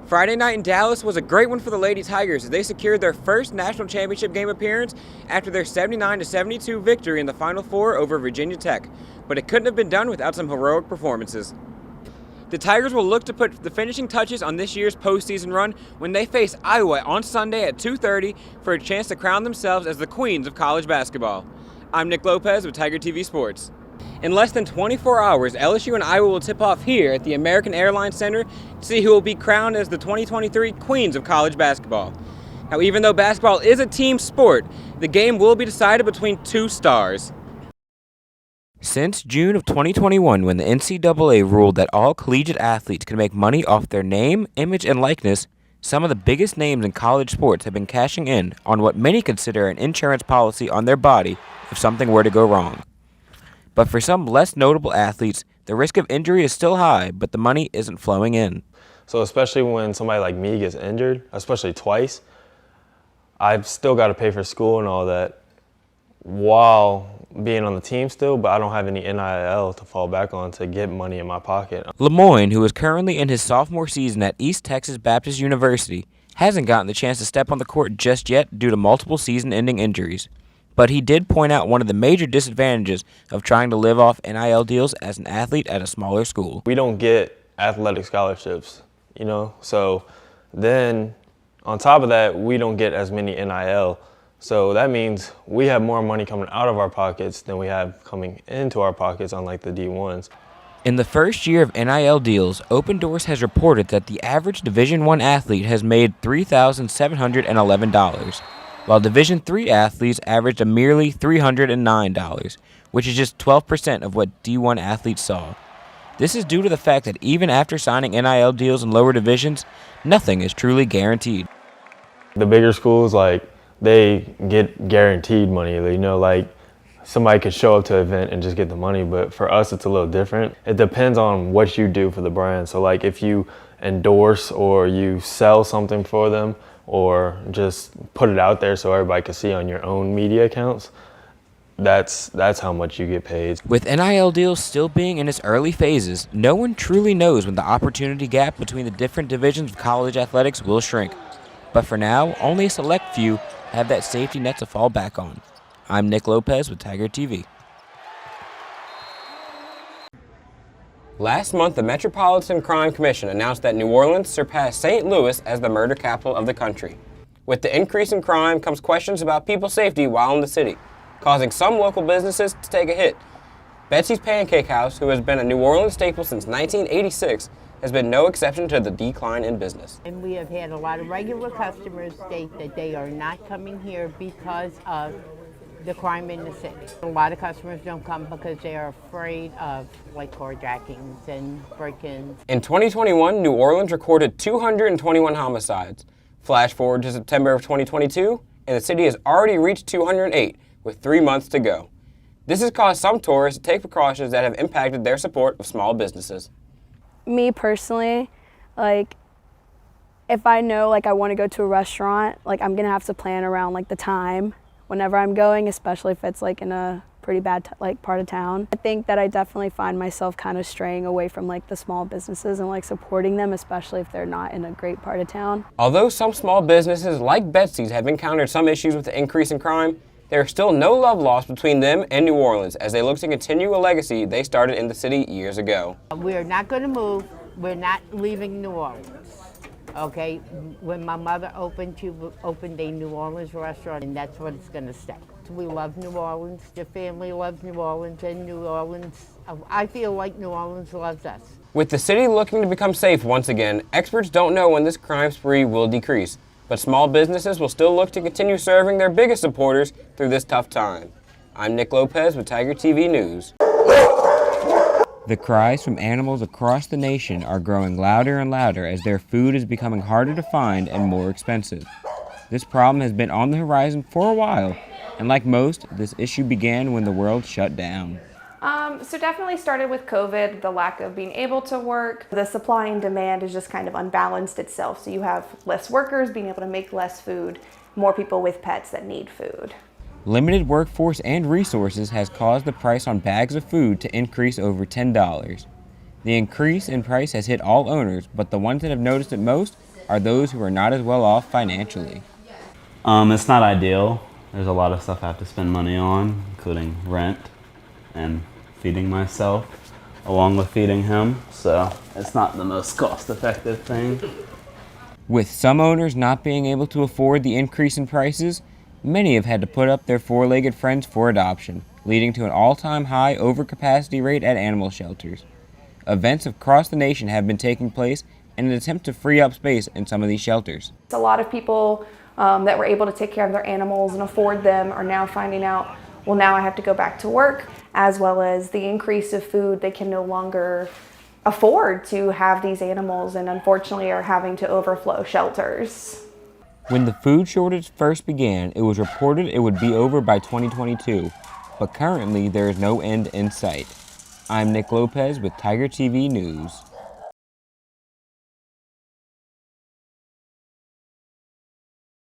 Friday night in Dallas was a great one for the Lady Tigers as they secured their first national championship game appearance after their 79-72 victory in the Final Four over Virginia Tech, but it couldn't have been done without some heroic performances. The Tigers will look to put the finishing touches on this year's postseason run when they face Iowa on Sunday at 2:30 for a chance to crown themselves as the queens of college basketball. I'm Nick Lopez with Tiger TV Sports. In less than 24 hours, LSU and Iowa will tip off here at the American Airlines Center to see who will be crowned as the 2023 Queens of College Basketball. Now, even though basketball is a team sport, the game will be decided between two stars. Since June of 2021, when the NCAA ruled that all collegiate athletes can make money off their name, image, and likeness, some of the biggest names in college sports have been cashing in on what many consider an insurance policy on their body if something were to go wrong. But for some less notable athletes, the risk of injury is still high, but the money isn't flowing in. So especially when somebody like me gets injured, especially twice, I've still got to pay for school and all that while being on the team still, but I don't have any NIL to fall back on to get money in my pocket. Lemoyne, who is currently in his sophomore season at East Texas Baptist University, hasn't gotten the chance to step on the court just yet due to multiple season-ending injuries. But he did point out one of the major disadvantages of trying to live off NIL deals as an athlete at a smaller school. We don't get athletic scholarships, so then on top of that, we don't get as many NIL. So that means we have more money coming out of our pockets than we have coming into our pockets, unlike the D1s. In the first year of NIL deals, Open Doors has reported that the average Division I athlete has made $3,711, while Division III athletes averaged a merely $309, which is just 12% of what D1 athletes saw. This is due to the fact that even after signing NIL deals in lower divisions, nothing is truly guaranteed. The bigger schools, they get guaranteed money. Somebody could show up to an event and just get the money, but for us, it's a little different. It depends on what you do for the brand. So if you endorse or you sell something for them or just put it out there so everybody can see on your own media accounts, that's how much you get paid. With NIL deals still being in its early phases, no one truly knows when the opportunity gap between the different divisions of college athletics will shrink. But for now, only a select few have that safety net to fall back on. I'm Nick Lopez with Tiger TV. Last month, the Metropolitan Crime Commission announced that New Orleans surpassed St. Louis as the murder capital of the country. With the increase in crime comes questions about people's safety while in the city, causing some local businesses to take a hit. Betsy's Pancake House, who has been a New Orleans staple since 1986, has been no exception to the decline in business. And we have had a lot of regular customers state that they are not coming here because of the crime in the city. A lot of customers don't come because they are afraid of carjackings and break-ins. In 2021, New Orleans recorded 221 homicides. Flash forward to September of 2022, and the city has already reached 208 with 3 months to go. This has caused some tourists to take precautions that have impacted their support of small businesses. Me personally, if I know I want to go to a restaurant, I'm gonna have to plan around the time whenever I'm going, especially if it's in a pretty bad part of town. I think that I definitely find myself kind of straying away from the small businesses and supporting them, especially if they're not in a great part of town. Although some small businesses like Betsy's have encountered some issues with the increase in crime, there is still no love lost between them and New Orleans as they look to continue a legacy they started in the city years ago. We're not going to move. We're not leaving New Orleans. Okay? When my mother opened, she opened a New Orleans restaurant, and that's what it's going to stay. We love New Orleans. The family loves New Orleans, and New Orleans, I feel like New Orleans loves us. With the city looking to become safe once again, experts don't know when this crime spree will decrease. But small businesses will still look to continue serving their biggest supporters through this tough time. I'm Nick Lopez with Tiger TV News. The cries from animals across the nation are growing louder and louder as their food is becoming harder to find and more expensive. This problem has been on the horizon for a while, and like most, this issue began when the world shut down. So definitely started with COVID, the lack of being able to work. The supply and demand is just kind of unbalanced itself. So you have less workers being able to make less food, more people with pets that need food. Limited workforce and resources has caused the price on bags of food to increase over $10. The increase in price has hit all owners, but the ones that have noticed it most are those who are not as well off financially. It's not ideal. There's a lot of stuff I have to spend money on, including rent and feeding myself, along with feeding him. So it's not the most cost-effective thing. With some owners not being able to afford the increase in prices, many have had to put up their four-legged friends for adoption, leading to an all-time high overcapacity rate at animal shelters. Events across the nation have been taking place in an attempt to free up space in some of these shelters. A lot of people that were able to take care of their animals and afford them are now finding out, well, now I have to go back to work, as well as the increase of food. They can no longer afford to have these animals and unfortunately are having to overflow shelters. When the food shortage first began, it was reported it would be over by 2022, but currently there is no end in sight. I'm Nick Lopez with Tiger TV News.